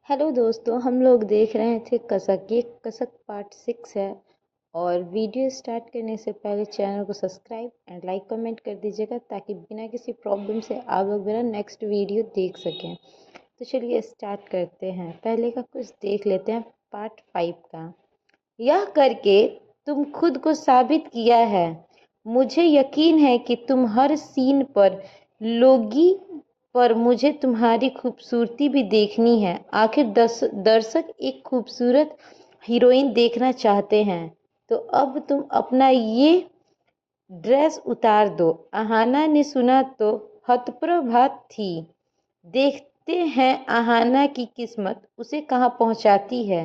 Hello दोस्तों, हम लोग देख रहे थे कसक। ये कसक पार्ट 6 है। और वीडियो स्टार्ट करने से पहले चैनल को सब्सक्राइब एंड लाइक कमेंट कर दीजिएगा ताकि बिना किसी प्रॉब्लम से आप लोग मेरा नेक्स्ट वीडियो देख सकें। तो चलिए स्टार्ट करते हैं। पहले का कुछ देख लेते हैं, पार्ट 5 का। यह करके तुम खुद को साबित किया है। मुझे यकीन है कि तुम हर सीन पर लोगी, पर मुझे तुम्हारी खूबसूरती भी देखनी है। आखिर दर्शक एक खूबसूरत हीरोइन देखना चाहते हैं। तो अब तुम अपना ये ड्रेस उतार दो। अहाना ने सुना तो हतप्रभ थी। देखते हैं अहाना की किस्मत उसे कहाँ पहुँचाती है।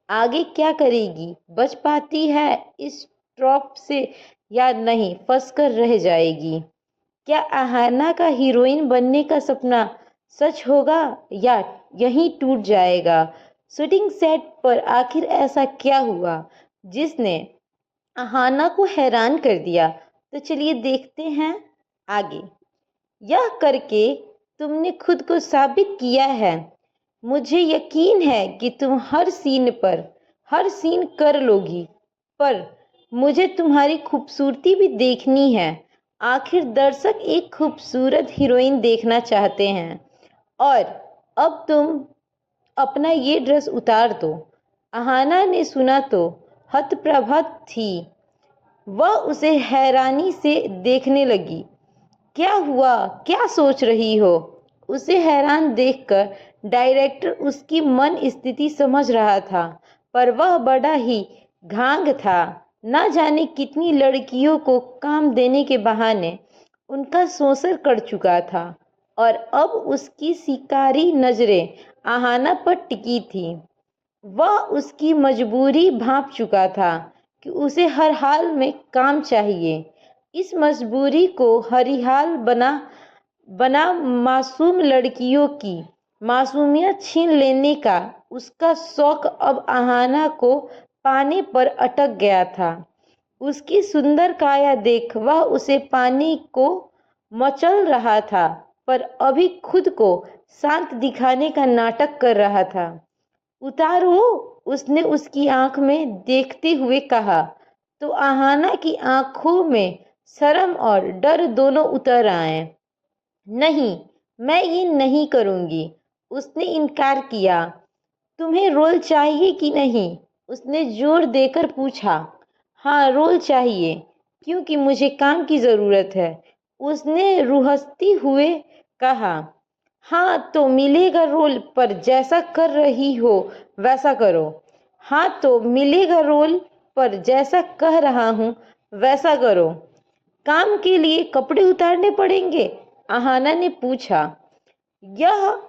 आगे क्या करेगी, बच पाती है इस ट्रॉप से या नहीं फंसकर रह जाएगी। क्या अहाना का हीरोइन बनने का सपना सच होगा या यहीं टूट जाएगा। शूटिंग सेट पर आखिर ऐसा क्या हुआ जिसने अहाना को हैरान कर दिया। तो चलिए देखते हैं आगे। यह करके तुमने खुद को साबित किया है। मुझे यकीन है कि तुम हर सीन कर लोगी, पर मुझे तुम्हारी खूबसूरती भी देखनी है। आखिर दर्शक एक खूबसूरत हीरोइन देखना चाहते हैं। और अब तुम अपना ये ड्रेस उतार दो। अहाना ने सुना तो हतप्रभ थी। वह उसे हैरानी से देखने लगी। क्या हुआ, क्या सोच रही हो। उसे हैरान देखकर डायरेक्टर उसकी मन स्थिति समझ रहा था, पर वह बड़ा ही घांग था। ना जाने कितनी लड़कियों को काम देने के बहाने उनका शोषण कर चुका था और अब उसकी शिकारी नजरें अहाना पर टिकी थी। वह उसकी मजबूरी भांप चुका था कि उसे हर हाल में काम चाहिए। इस मजबूरी को हरिहाल बना बना मासूम लड़कियों की मासूमियत छीन लेने का उसका शौक अब अहाना को पाने पर अटक गया था। उसकी सुंदर काया देख वह उसे पाने को मचल रहा था, पर अभी खुद को शांत दिखाने का नाटक कर रहा था। उतारो, उसने उसकी आंख में देखते हुए कहा। तो अहाना की आंखों में शर्म और डर दोनों उतर आए। नहीं, मैं ये नहीं करूंगी, उसने इनकार किया। तुम्हें रोल चाहिए कि नहीं, उसने जोर देकर पूछा। हाँ, रोल चाहिए, क्योंकि मुझे काम की ज़रूरत है, उसने रुहसती हुए कहा। हाँ तो मिलेगा रोल, पर जैसा कर रही हो वैसा करो। हाँ तो मिलेगा रोल, पर जैसा कह रहा हूँ वैसा करो। काम के लिए कपड़े उतारने पड़ेंगे, अहाना ने पूछा। यह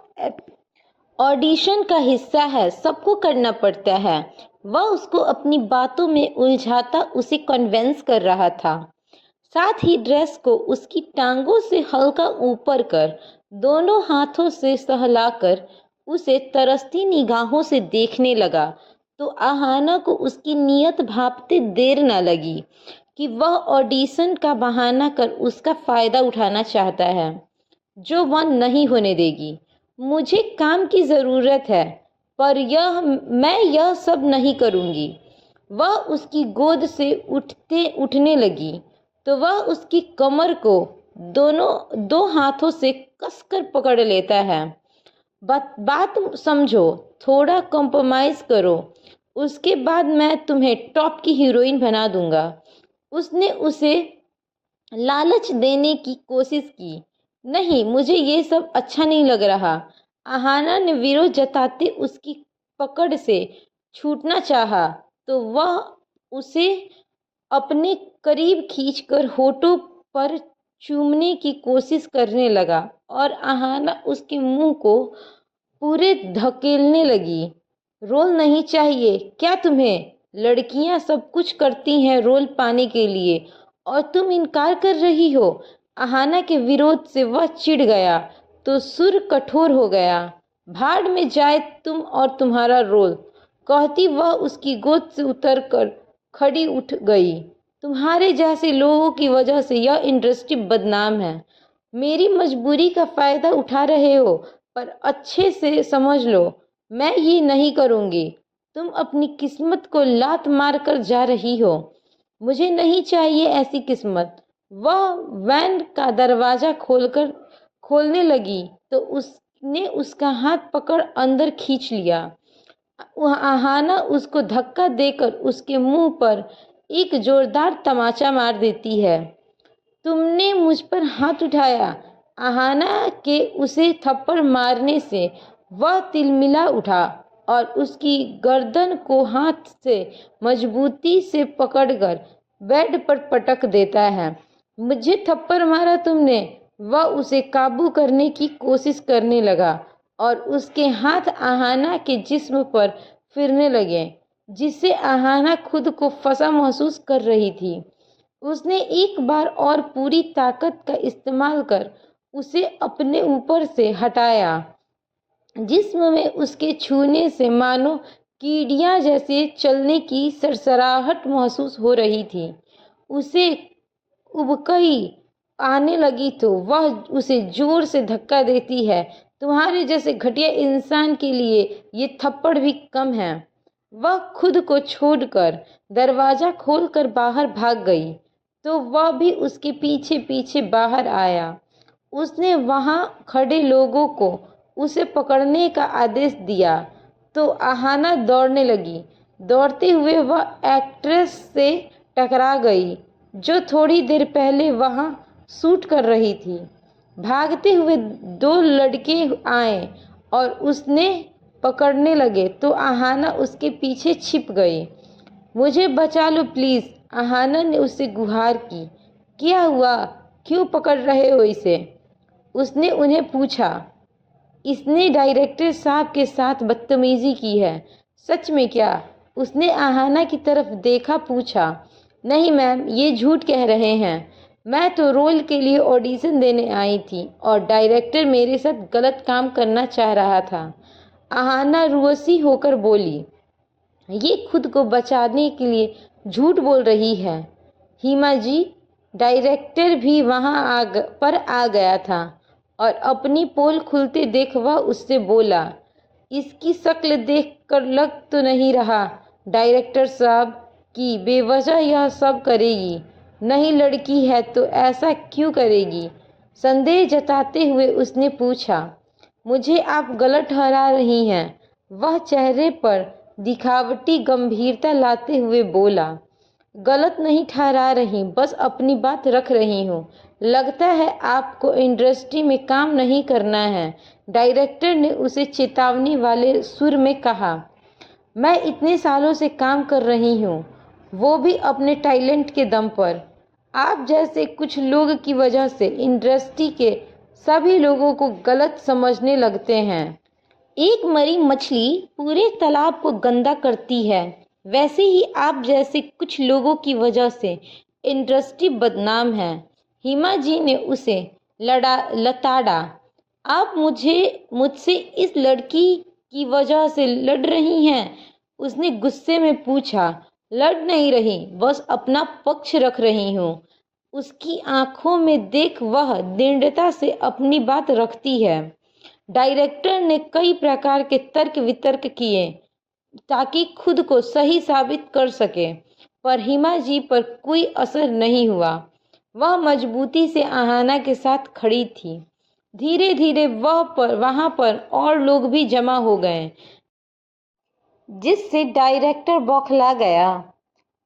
ऑडिशन का हिस्सा है, सबको करना पड़ता है। वह उसको अपनी बातों में उलझाता उसे कन्विंस कर रहा था। साथ ही ड्रेस को उसकी टांगों से हल्का ऊपर कर दोनों हाथों से सहलाकर उसे तरसती निगाहों से देखने लगा। तो अहाना को उसकी नीयत भांपते देर न लगी कि वह ऑडिशन का बहाना कर उसका फ़ायदा उठाना चाहता है, जो वह नहीं होने देगी। मुझे काम की ज़रूरत है, पर मैं यह सब नहीं करूँगी। वह उसकी गोद से उठने लगी तो वह उसकी कमर को दो हाथों से कसकर पकड़ लेता है। बात समझो, थोड़ा कॉम्प्रोमाइज़ करो, उसके बाद मैं तुम्हें टॉप की हीरोइन बना दूंगा। उसने उसे लालच देने की कोशिश की। नहीं, मुझे ये सब अच्छा नहीं लग रहा। अहाना ने विरोध जताते उसकी पकड़ से छूटना चाहा तो वह उसे अपने करीब खींचकर होठों पर चूमने की कोशिश करने लगा और अहाना उसके मुंह को पूरे धकेलने लगी। रोल नहीं चाहिए क्या तुम्हें? लड़कियां सब कुछ करती हैं रोल पाने के लिए और तुम इनकार कर रही हो। अहाना के विरोध से वह चिढ़ गया तो सुर कठोर हो गया। भाड़ में जाए तुम और तुम्हारा रोल, कहती वह उसकी गोद से उतरकर खड़ी उठ गई। तुम्हारे जैसे लोगों की वजह से यह इंडस्ट्री बदनाम है। मेरी मजबूरी का फ़ायदा उठा रहे हो, पर अच्छे से समझ लो, मैं ये नहीं करूँगी। तुम अपनी किस्मत को लात मार कर जा रही हो। मुझे नहीं चाहिए ऐसी किस्मत। वह वैन का दरवाज़ा खोलने लगी तो उसने उसका हाथ पकड़ अंदर खींच लिया। आहाना उसको धक्का देकर उसके मुंह पर एक जोरदार तमाचा मार देती है। तुमने मुझ पर हाथ उठाया। आहाना के उसे थप्पड़ मारने से वह तिलमिला उठा और उसकी गर्दन को हाथ से मजबूती से पकड़कर बेड पर पटक देता है। मुझे थप्पड़ मारा तुमने। वह उसे काबू करने की कोशिश करने लगा और उसके हाथ आहाना के जिस्म पर फिरने लगे, जिससे आहाना खुद को फंसा महसूस कर रही थी। उसने एक बार और पूरी ताकत का इस्तेमाल कर उसे अपने ऊपर से हटाया। जिस्म में उसके छूने से मानो कीड़ियां जैसे चलने की सरसराहट महसूस हो रही थी। उसे उबकई आने लगी तो वह उसे जोर से धक्का देती है। तुम्हारे जैसे घटिया इंसान के लिए ये थप्पड़ भी कम है। वह खुद को छोड़कर दरवाजा खोलकर बाहर भाग गई तो वह भी उसके पीछे पीछे बाहर आया। उसने वहां खड़े लोगों को उसे पकड़ने का आदेश दिया तो आहाना दौड़ने लगी। दौड़ते हुए वह एक्ट्रेस से टकरा गई जो थोड़ी देर पहले वहां शूट कर रही थी। भागते हुए दो लड़के आए और उसने पकड़ने लगे तो आहाना उसके पीछे छिप गई। मुझे बचा लो प्लीज़, आहाना ने उससे गुहार की। क्या हुआ, क्यों पकड़ रहे हो इसे? उसने उन्हें पूछा। इसने डायरेक्टर साहब के साथ बदतमीजी की है। सच में क्या? उसने आहाना की तरफ देखा पूछा। नहीं मैम, ये झूठ कह रहे हैं। मैं तो रोल के लिए ऑडिशन देने आई थी और डायरेक्टर मेरे साथ गलत काम करना चाह रहा था। आहाना रुअसी होकर बोली। ये खुद को बचाने के लिए झूठ बोल रही है। हिमा जी, डायरेक्टर भी वहां पर आ गया था और अपनी पोल खुलते देख वह उससे बोला। इसकी शक्ल देखकर लग तो नहीं रहा डायरेक्टर साहब कि बेवजह यह सब करेगी। नहीं लड़की है तो ऐसा क्यों करेगी? संदेह जताते हुए उसने पूछा। मुझे आप गलत ठहरा रही हैं। वह चेहरे पर दिखावटी गंभीरता लाते हुए बोला। गलत नहीं ठहरा रही, बस अपनी बात रख रही हूँ। लगता है आपको इंडस्ट्री में काम नहीं करना है, डायरेक्टर ने उसे चेतावनी वाले सुर में कहा। मैं इतने सालों से काम कर रही हूँ, वो भी अपने टैलेंट के दम पर। आप जैसे कुछ लोग की वजह से इंडस्ट्री के सभी लोगों को गलत समझने लगते हैं। एक मरी मछली पूरे तालाब को गंदा करती है, वैसे ही आप जैसे कुछ लोगों की वजह से इंडस्ट्री बदनाम है। हिमा जी ने उसे लताड़ा। आप मुझसे इस लड़की की वजह से लड़ रही हैं? उसने गुस्से में पूछा। लड़ नहीं रही, बस अपना पक्ष रख रही हूँ। उसकी आंखों में देख वह दृढ़ता से अपनी बात रखती है। डायरेक्टर ने कई प्रकार के तर्क वितर्क किए ताकि खुद को सही साबित कर सके, पर हिमा जी पर कोई असर नहीं हुआ। वह मजबूती से आहाना के साथ खड़ी थी। धीरे धीरे वहां पर और लोग भी जमा हो गए, जिससे डायरेक्टर बौखला गया।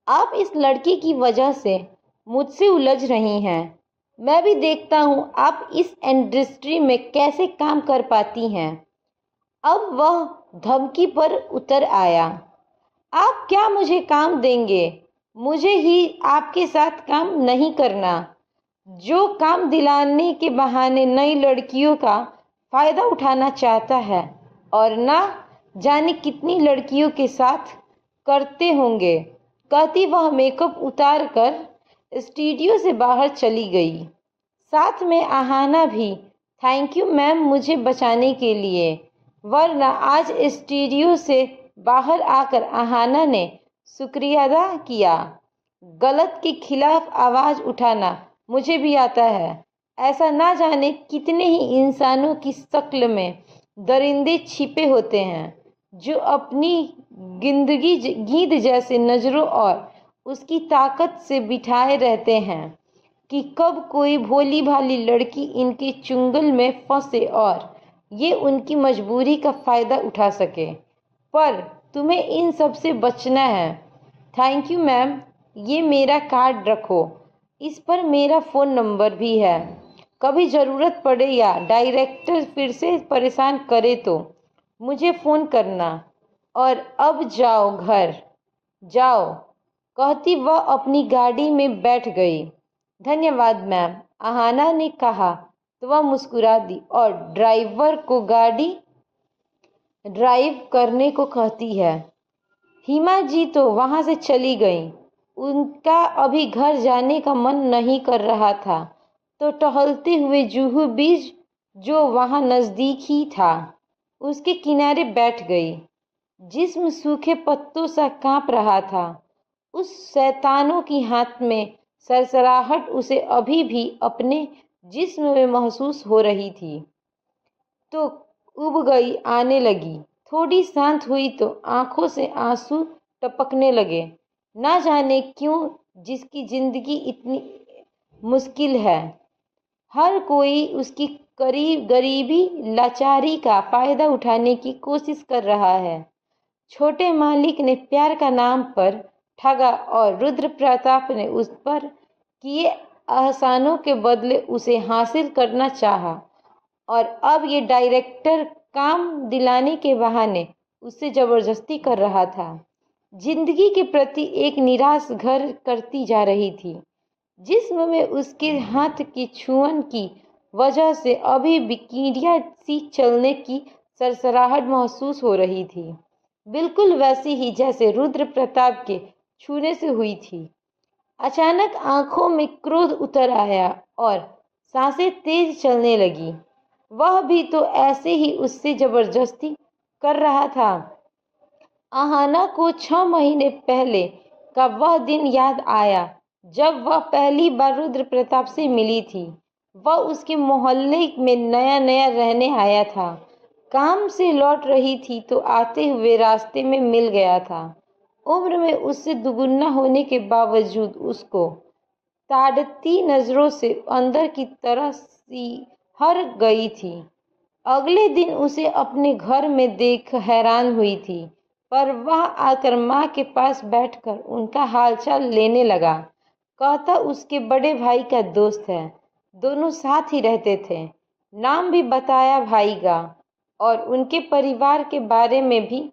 आप इस लड़की की वजह से मुझसे उलझ रही हैं। मैं भी देखता हूँ आप इस इंडस्ट्री में कैसे काम कर पाती हैं। अब वह धमकी पर उतर आया। आप क्या मुझे काम देंगे? मुझे ही आपके साथ काम नहीं करना, जो काम दिलाने के बहाने नई लड़कियों का फायदा उठाना चाहता है और ना जाने कितनी लड़कियों के साथ करते होंगे। कहती वह मेकअप उतार कर स्टूडियो से बाहर चली गई। साथ में आहाना भी। थैंक यू मैम मुझे बचाने के लिए, वरना आज स्टूडियो से बाहर आकर आहाना ने शुक्रिया अदा किया। गलत के खिलाफ आवाज़ उठाना मुझे भी आता है। ऐसा ना जाने कितने ही इंसानों की शक्ल में दरिंदे छिपे होते हैं जो अपनी गिंदगी गीद जैसे नज़रों और उसकी ताकत से बिठाए रहते हैं कि कब कोई भोली भाली लड़की इनके चुंगल में फंसे और ये उनकी मजबूरी का फ़ायदा उठा सके। पर तुम्हें इन सब से बचना है। थैंक यू मैम, ये मेरा कार्ड रखो, इस पर मेरा फ़ोन नंबर भी है। कभी ज़रूरत पड़े या डायरेक्टर फिर से परेशान करे तो मुझे फ़ोन करना। और अब जाओ घर, जाओ, कहती वह अपनी गाड़ी में बैठ गई। धन्यवाद मैम, आहाना ने कहा तो वह मुस्कुरा दी और ड्राइवर को गाड़ी ड्राइव करने को कहती है। हिमा जी तो वहाँ से चली गईं। उनका अभी घर जाने का मन नहीं कर रहा था तो टहलते हुए जुहू बीच, जो वहाँ नज़दीक ही था, उसके किनारे बैठ गई। जिस्म सूखे पत्तों सा कांप रहा था। उस शैतानों की हाथ में सरसराहट उसे अभी भी अपने जिस्म में महसूस हो रही थी। तो उब गई आने लगी। थोड़ी शांत हुई तो आंखों से आंसू टपकने लगे। ना जाने क्यों जिसकी जिंदगी इतनी मुश्किल है, हर कोई उसकी गरीबी लाचारी का फायदा उठाने की कोशिश कर रहा है। छोटे मालिक ने प्यार का नाम पर ठगा और रुद्र प्रताप ने उस पर किए एहसानों के बदले उसे हासिल करना चाहा। और अब ये डायरेक्टर काम दिलाने के बहाने उससे ज़बरदस्ती कर रहा था। जिंदगी के प्रति एक निराश घर करती जा रही थी। जिस्म में उसके हाथ की छुअन की वजह से अभी भी कीड़ियाँ सी चलने की सरसराहट महसूस हो रही थी, बिल्कुल वैसी ही जैसे रुद्र प्रताप के छूने से हुई थी। अचानक आंखों में क्रोध उतर आया और सांसें तेज चलने लगी। वह भी तो ऐसे ही उससे जबरदस्ती कर रहा था। आहाना को 6 महीने पहले का वह दिन याद आया जब वह पहली बार रुद्र प्रताप से मिली थी। वह उसके मोहल्ले में नया नया रहने आया था। काम से लौट रही थी तो आते हुए रास्ते में मिल गया था। उम्र में उससे दुगुना होने के बावजूद उसको ताड़ती नज़रों से अंदर की तरह सी हर गई थी। अगले दिन उसे अपने घर में देख हैरान हुई थी, पर वह आकर माँ के पास बैठकर उनका हालचाल लेने लगा। कहता उसके बड़े भाई का दोस्त है, दोनों साथ ही रहते थे। नाम भी बताया भाई का और उनके परिवार के बारे में भी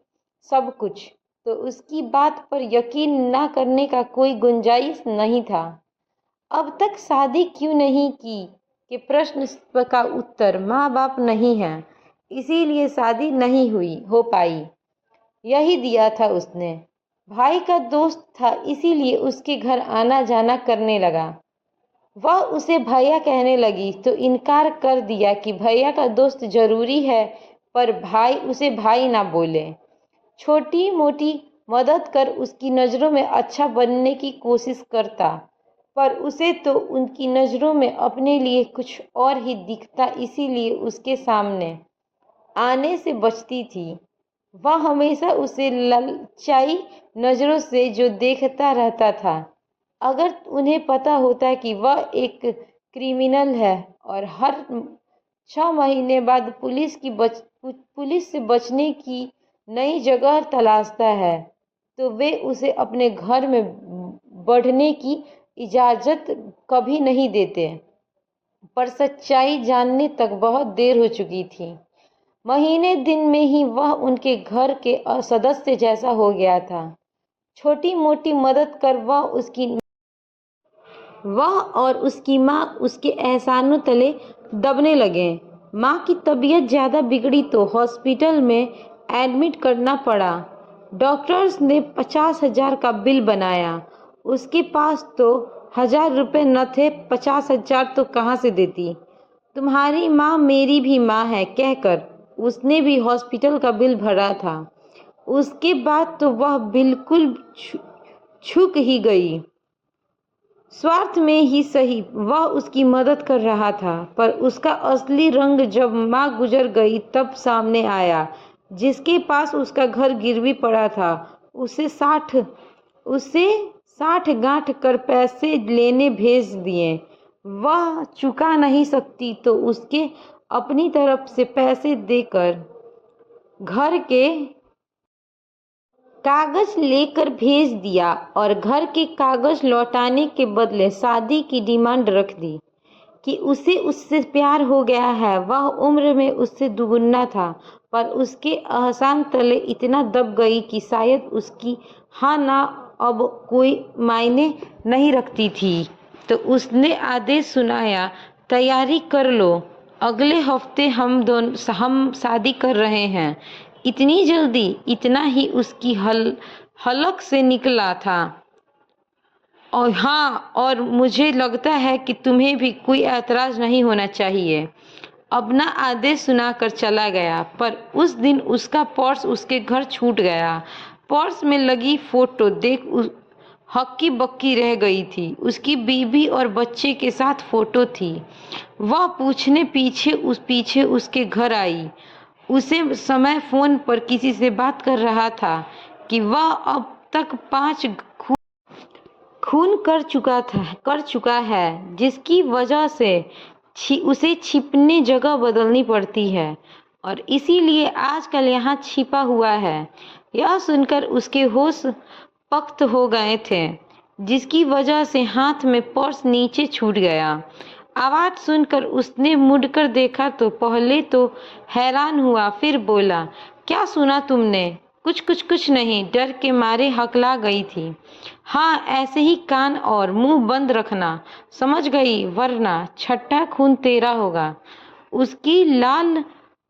सब कुछ। तो उसकी बात पर यकीन न करने का कोई गुंजाइश नहीं था। अब तक शादी क्यों नहीं की कि प्रश्न का उत्तर माँ बाप नहीं है, इसीलिए शादी नहीं हो पाई, यही दिया था उसने। भाई का दोस्त था इसीलिए उसके घर आना जाना करने लगा। वह उसे भैया कहने लगी तो इनकार कर दिया कि भैया का दोस्त जरूरी है, पर भाई उसे भाई ना बोले। छोटी मोटी मदद कर उसकी नज़रों में अच्छा बनने की कोशिश करता, पर उसे तो उनकी नज़रों में अपने लिए कुछ और ही दिखता, इसीलिए उसके सामने आने से बचती थी। वह हमेशा उसे ललचाई नज़रों से जो देखता रहता था। अगर उन्हें पता होता कि वह एक क्रिमिनल है और हर 6 महीने बाद पुलिस से बचने की नई जगह तलाशता है, तो वे उसे अपने घर में बढ़ने की इजाज़त कभी नहीं देते। पर सच्चाई जानने तक बहुत देर हो चुकी थी। महीने दिन में ही वह उनके घर के सदस्य जैसा हो गया था। छोटी मोटी मदद कर वह और उसकी माँ उसके एहसानों तले दबने लगे। माँ की तबीयत ज़्यादा बिगड़ी तो हॉस्पिटल में एडमिट करना पड़ा। डॉक्टर्स ने 50,000 का बिल बनाया। उसके पास तो 1,000 रुपये न थे, 50,000 तो कहाँ से देती। तुम्हारी माँ मेरी भी माँ है कहकर उसने भी हॉस्पिटल का बिल भरा था। उसके बाद तो वह बिल्कुल झुक ही गई। स्वार्थ में ही सही वह उसकी मदद कर रहा था, पर उसका असली रंग जब माँ गुजर गई तब सामने आया। जिसके पास उसका घर गिरवी पड़ा था, उसे 60 गांठ कर पैसे लेने भेज दिए। वह चुका नहीं सकती तो उसके अपनी तरफ से पैसे देकर घर के कागज लेकर भेज दिया और घर के कागज लौटाने के बदले शादी की डिमांड रख दी कि उसे उससे प्यार हो गया है। वह उम्र में उससे दुगुना था, पर उसके एहसान तले इतना दब गई कि शायद उसकी हाँ ना अब कोई मायने नहीं रखती थी। तो उसने आदेश सुनाया, तैयारी कर लो, अगले हफ्ते हम शादी कर रहे हैं। इतनी जल्दी? इतना ही उसकी हलक से निकला था। और हाँ, और मुझे लगता है कि तुम्हें भी कोई ऐतराज नहीं होना चाहिए। अपना आदेश सुनाकर चला गया। पर उस दिन उसका पर्स उसके घर छूट गया। पर्स में लगी फोटो देख हक्की बक्की रह गई थी। उसकी बीवी और बच्चे के साथ फोटो थी। वह पूछने पीछे उसके घर आई। उसे समय फोन पर किसी से बात कर रहा था कि वह अब तक 5 खून कर चुका है, जिसकी वजह से उसे छिपने जगह बदलनी पड़ती है और इसीलिए आजकल यहाँ छिपा हुआ है। यह सुनकर उसके होश पख्त हो गए थे, जिसकी वजह से हाथ में पर्स नीचे छूट गया। आवाज सुनकर उसने मुड़कर देखा तो पहले तो हैरान हुआ, फिर बोला, क्या सुना तुमने? कुछ नहीं, डर के मारे हकला गई थी। हाँ, ऐसे ही कान और मुंह बंद रखना, समझ गई, वरना छठा खून तेरा होगा। उसकी लाल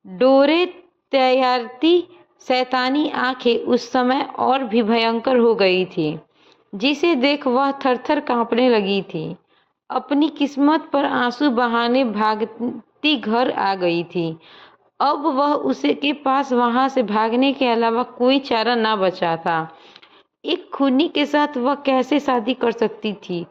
डोरे तैयारती शैतानी आंखें उस समय और भी भयंकर हो गई थी, जिसे देख वह थर-थर कांपने लगी थी। अपनी किस्मत पर आंसू बहाने भागती घर आ गई थी। अब वह उसे के पास वहां से भागने के अलावा कोई चारा ना बचा था। एक खूनी के साथ वह कैसे शादी कर सकती थी?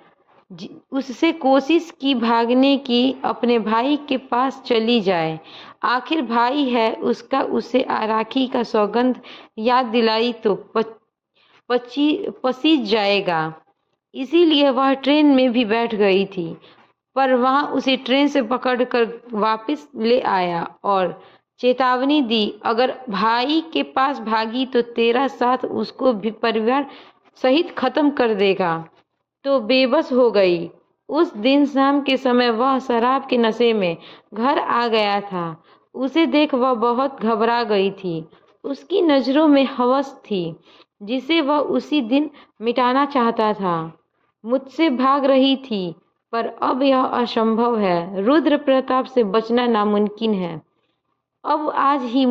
उससे कोशिश की भागने की, अपने भाई के पास चली जाए। आखिर भाई है उसका, उसे राखी का सौगंध याद दिलाई तो पसीज जाएगा। इसीलिए वह ट्रेन में भी बैठ गई थी, पर वहां उसे ट्रेन से पकड़कर वापस ले आया और चेतावनी दी, अगर भाई के पास भागी तो तेरा साथ उसको भी परिवार सहित खत्म कर देगा। तो बेबस हो गई। उस दिन शाम के समय वह शराब के नशे में घर आ गया था। उसे देख वह बहुत घबरा गई थी। उसकी नजरों में हवस थी जिसे वह उसी दिन मिटाना चाहता था। मुझसे भाग रही थी, पर अब यह असंभव है। रुद्र प्रताप से बचना नामुमकिन है। अब आज ही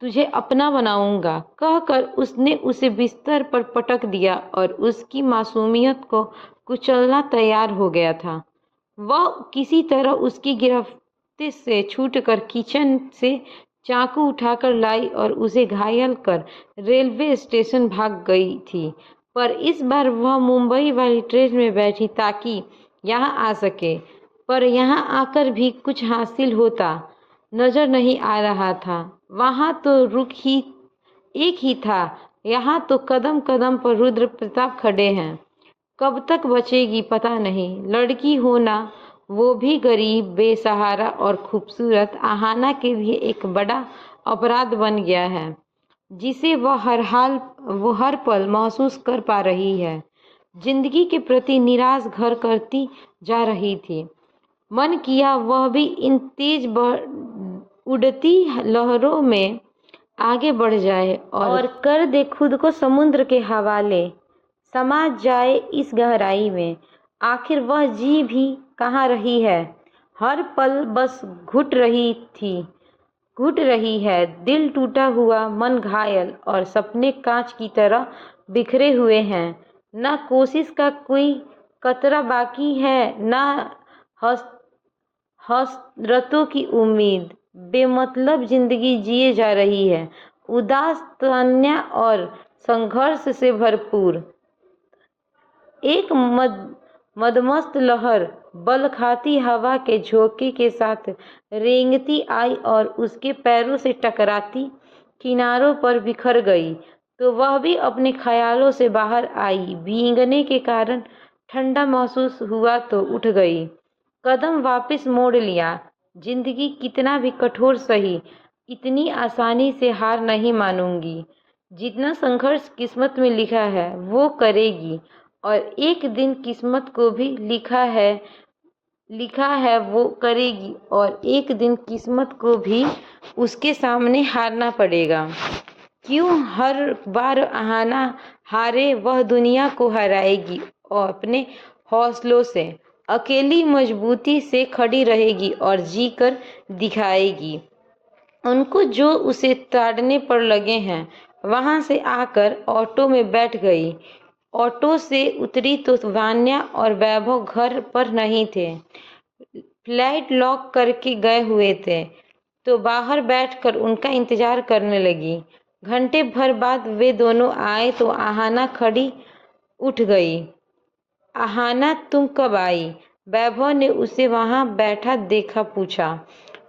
तुझे अपना बनाऊंगा, कहकर उसने उसे बिस्तर पर पटक दिया और उसकी मासूमियत को कुचलना तैयार हो गया था। वह किसी तरह उसकी गिरफ्त से छूटकर किचन से चाकू उठाकर लाई और उसे घायल कर रेलवे स्टेशन भाग गई थी। पर इस बार वह मुंबई वाली ट्रेन में बैठी ताकि यहाँ आ सके, पर यहाँ आकर भी कुछ हासिल होता नजर नहीं आ रहा था। वहाँ तो एक ही था, यहाँ तो कदम कदम पर रुद्र प्रताप खड़े हैं। कब तक बचेगी पता नहीं। लड़की होना, वो भी गरीब, बेसहारा और खूबसूरत, आहाना के लिए एक बड़ा अपराध बन गया है, जिसे वह हर पल महसूस कर पा रही है। जिंदगी के प्रति निराश घर करती जा रही थी। मन किया वह भी इन तेज उड़ती लहरों में आगे बढ़ जाए और कर दे खुद को समुद्र के हवाले, समा जाए इस गहराई में। आखिर वह जी भी कहाँ रही है? हर पल बस घुट रही है। दिल टूटा हुआ, मन घायल और सपने कांच की तरह बिखरे हुए हैं। न कोशिश का कोई कतरा बाकी है, न हसरतों की उम्मीद। बेमतलब जिंदगी जिए जा रही है, उदास, तन्या और संघर्ष से भरपूर। एक मदमस्त लहर बल खाती हवा के झोंके के साथ रेंगती आई और उसके पैरों से टकराती किनारों पर बिखर गई, तो वह भी अपने ख्यालों से बाहर आई। भीगने के कारण ठंडा महसूस हुआ तो उठ गई, कदम वापस मोड़ लिया। जिंदगी कितना भी कठोर सही, इतनी आसानी से हार नहीं मानूंगी। जितना संघर्ष किस्मत में लिखा है वो करेगी, और एक दिन किस्मत को भी लिखा है वो करेगी, और एक दिन किस्मत को भी उसके सामने हारना पड़ेगा। क्यों हर बार आहाना हारे, वह दुनिया को हराएगी और अपने हौसलों से अकेली मजबूती से खड़ी रहेगी और जी कर दिखाएगी उनको जो उसे ताड़ने पर लगे हैं। वहां से आकर ऑटो में बैठ गई। ऑटो से उतरी तो वान्या और वैभव घर पर नहीं थे, फ्लैट लॉक करके गए हुए थे, तो बाहर बैठकर उनका इंतजार करने लगी। घंटे भर बाद वे दोनों आए तो आहाना खड़ी उठ गई। आहाना, तुम कब आई? वैभव ने उसे वहां बैठा देखा पूछा।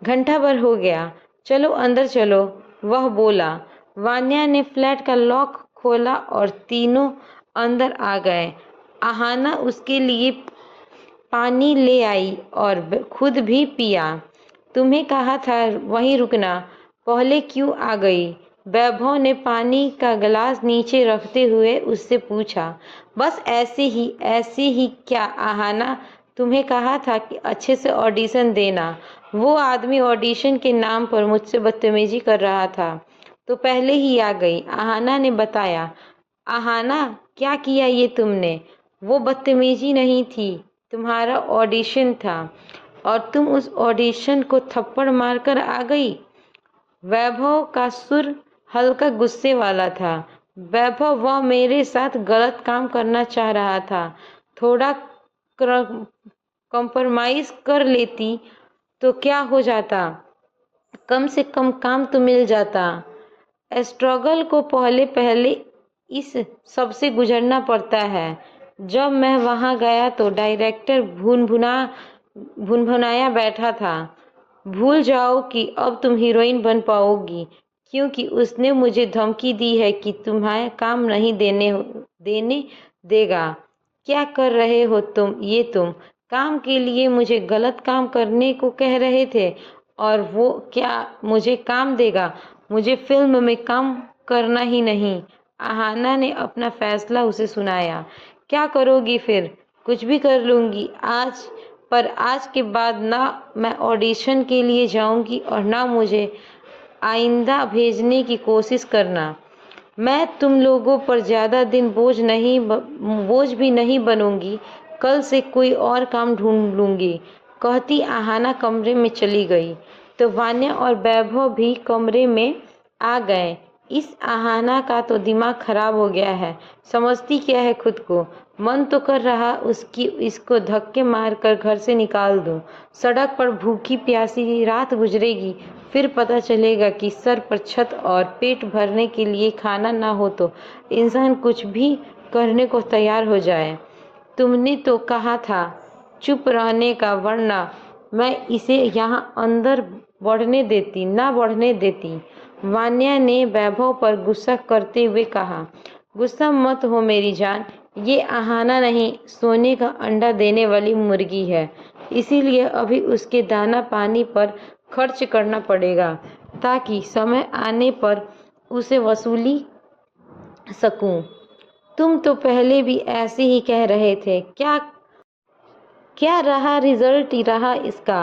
घंटा भर हो गया, चलो अंदर चलो, वह बोला। वान्या ने फ्लैट का लॉक खोला और तीनों अंदर आ गए। आहाना उसके लिए पानी ले आई और खुद भी पिया। तुम्हें कहा था वहीं रुकना, पहले क्यों आ गई? वैभव ने पानी का गिलास नीचे रखते हुए उससे पूछा। बस ऐसे ही क्या आहाना, तुम्हें कहा था कि अच्छे से ऑडिशन देना। वो आदमी ऑडिशन के नाम पर मुझसे बदतमीजी कर रहा था, तो पहले ही आ गई, आहाना ने बताया। आहाना, क्या किया ये तुमने? वो बदतमीजी नहीं थी, तुम्हारा ऑडिशन था, और तुम उस ऑडिशन को थप्पड़ मारकर आ गई। वैभव का सुर हल्का गुस्से वाला था। वैभव, वह मेरे साथ गलत काम करना चाह रहा था, थोड़ा कंप्रोमाइज कर लेती तो क्या हो जाता, कम से कम काम तो मिल जाता। स्ट्रगल को पहले इस सबसे गुजरना पड़ता है। जब मैं वहां गया तो डायरेक्टर भुनभुनाया बैठा था। भूल जाओ कि अब तुम हीरोइन बन पाओगी, क्योंकि उसने मुझे धमकी दी है कि तुम्हें काम नहीं देने देगा। क्या कर रहे हो तुम काम के लिए मुझे गलत काम करने को कह रहे थे, और वो क्या मुझे काम देगा? मुझे फिल्म में काम करना ही नहीं। आहाना ने अपना फैसला उसे सुनाया। क्या करोगी फिर? कुछ भी कर लूंगी। आज के बाद ना मैं ऑडिशन के लिए जाऊंगी और ना मुझे आइंदा भेजने की कोशिश करना। मैं तुम लोगों पर ज़्यादा दिन बोझ भी नहीं बनूंगी। कल से कोई और काम ढूंढ लूंगी, कहती आहाना कमरे में चली गई। तो वान्या और वैभव भी कमरे में आ गए। इस आहाना का तो दिमाग खराब हो गया है, समझती क्या है खुद को। मन तो कर रहा इसको धक्के मारकर घर से निकाल दूं। सड़क पर भूखी प्यासी रात गुजरेगी, फिर पता चलेगा कि सर पर छत और पेट भरने के लिए खाना ना हो तो इंसान कुछ भी करने को तैयार हो जाए। तुमने तो कहा था चुप रहने का, वरना मैं इसे यहाँ अंदर बढ़ने देती। वान्या ने वैभव पर गुस्सा करते हुए कहा। गुस्सा मत हो मेरी जान, ये आहाना नहीं, सोने का अंडा देने वाली मुर्गी है, इसीलिए अभी उसके दाना पानी पर खर्च करना पड़ेगा, ताकि समय आने पर उसे वसूली सकूं। तुम तो पहले भी ऐसे ही कह रहे थे। क्या रहा रिजल्ट रहा इसका।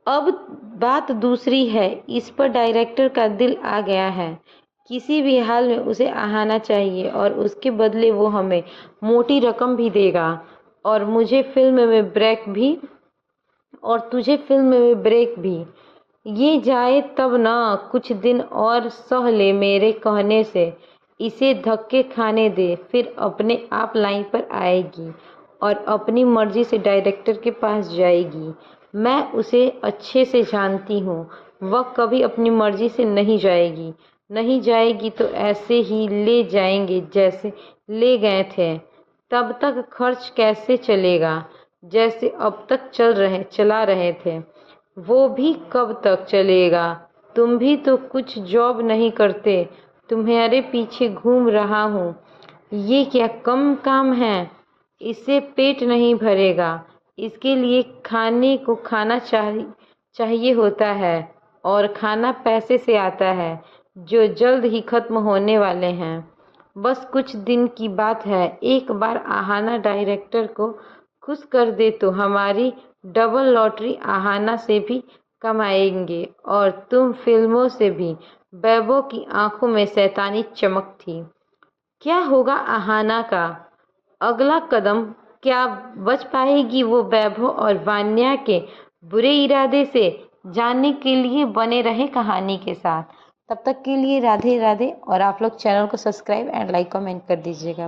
अब बात दूसरी है, इस पर डायरेक्टर का दिल आ गया है। किसी भी हाल में उसे आहाना चाहिए, और उसके बदले वो हमें मोटी रकम भी देगा, और तुझे फिल्म में ब्रेक भी। ये जाए तब ना, कुछ दिन और सह ले मेरे कहने से। इसे धक्के खाने दे, फिर अपने आप लाइन पर आएगी और अपनी मर्जी से डायरेक्टर के पास जाएगी। मैं उसे अच्छे से जानती हूँ, वह कभी अपनी मर्जी से नहीं जाएगी तो ऐसे ही ले जाएंगे जैसे ले गए थे। तब तक खर्च कैसे चलेगा? जैसे अब तक चला रहे थे। वो भी कब तक चलेगा? तुम भी तो कुछ जॉब नहीं करते, तुम्हारे पीछे घूम रहा हूँ। ये क्या कम काम है? इससे पेट नहीं भरेगा। इसके लिए खाने को खाना चाहिए होता है, और खाना पैसे से आता है, जो जल्द ही खत्म होने वाले हैं। बस कुछ दिन की बात है। एक बार आहाना डायरेक्टर को खुश कर दे तो हमारी डबल लॉटरी आहाना से भी कमाएंगे, और तुम फिल्मों से भी। बैबो की आंखों में शैतानी चमक थी। क्या होगा आहाना का अगला कदम? क्या बच पाएगी वो वैभव और वान्या के बुरे इरादे से? जानने के लिए बने रहे कहानी के साथ। तब तक के लिए राधे राधे, और आप लोग चैनल को सब्सक्राइब एंड लाइक कमेंट कर दीजिएगा।